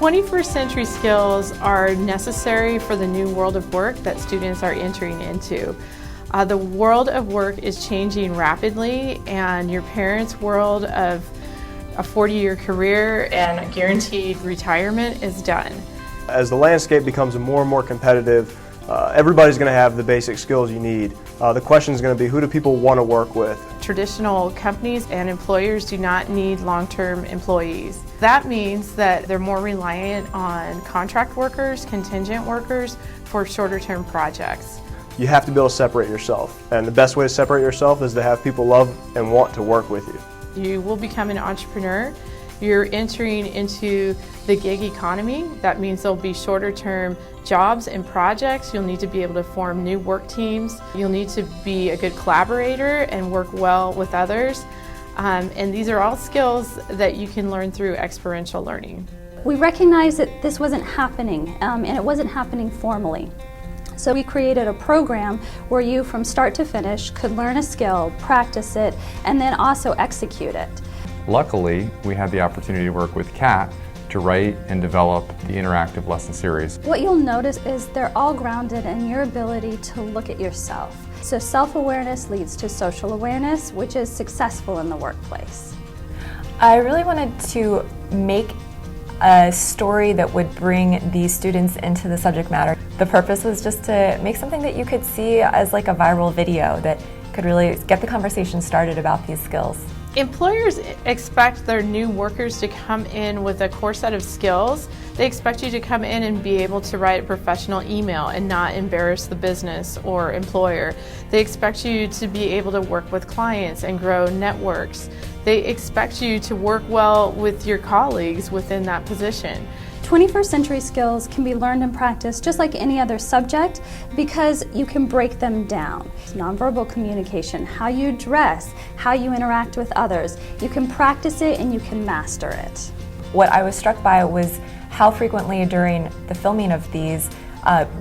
21st century skills are necessary for the new world of work that students are entering into. The world of work is changing rapidly, and your parents' world of a 40-year career and a guaranteed retirement is done. As the landscape becomes more and more competitive, everybody's going to have the basic skills you need. The question is going to be, who do people want to work with? Traditional companies and employers do not need long-term employees. That means that they're more reliant on contract workers, contingent workers for shorter-term projects. You have to be able to separate yourself, and the best way to separate yourself is to have people love and want to work with you. You will become an entrepreneur. You're entering into the gig economy. That means there'll be shorter-term jobs and projects. You'll need to be able to form new work teams. You'll need to be a good collaborator and work well with others. And these are all skills that you can learn through experiential learning. We recognized that this wasn't happening, and it wasn't happening formally. So we created a program where you, from start to finish, could learn a skill, practice it, and then also execute it. Luckily, we had the opportunity to work with Kat to write and develop the interactive lesson series. What you'll notice is they're all grounded in your ability to look at yourself. So self-awareness leads to social awareness, which is successful in the workplace. I really wanted to make a story that would bring these students into the subject matter. The purpose was just to make something that you could see as like a viral video that could really get the conversation started about these skills. Employers expect their new workers to come in with a core set of skills. They expect you to come in and be able to write a professional email and not embarrass the business or employer. They expect you to be able to work with clients and grow networks. They expect you to work well with your colleagues within that position. 21st century skills can be learned and practiced just like any other subject because you can break them down. Nonverbal communication, how you dress, how you interact with others. You can practice it and you can master it. What I was struck by was how frequently during the filming of these,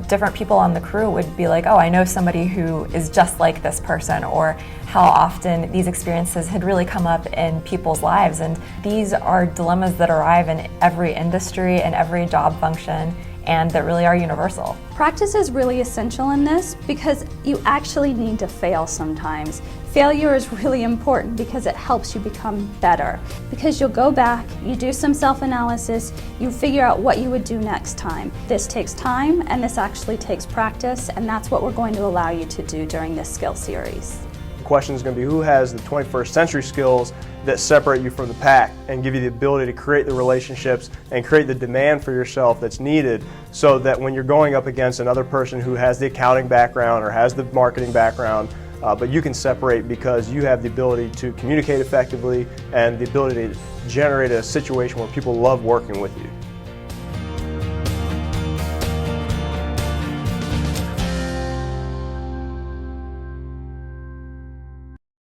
different people on the crew would be like, oh, I know somebody who is just like this person, or how often these experiences had really come up in people's lives. And these are dilemmas that arrive in every industry and every job function, and that really are universal. Practice is really essential in this because you actually need to fail sometimes. Failure is really important because it helps you become better. Because you'll go back, you do some self-analysis, you figure out what you would do next time. This takes time, and this actually takes practice, and that's what we're going to allow you to do during this skill series. The question is going to be, who has the 21st century skills that separate you from the pack and give you the ability to create the relationships and create the demand for yourself that's needed, so that when you're going up against another person who has the accounting background or has the marketing background, but you can separate because you have the ability to communicate effectively and the ability to generate a situation where people love working with you.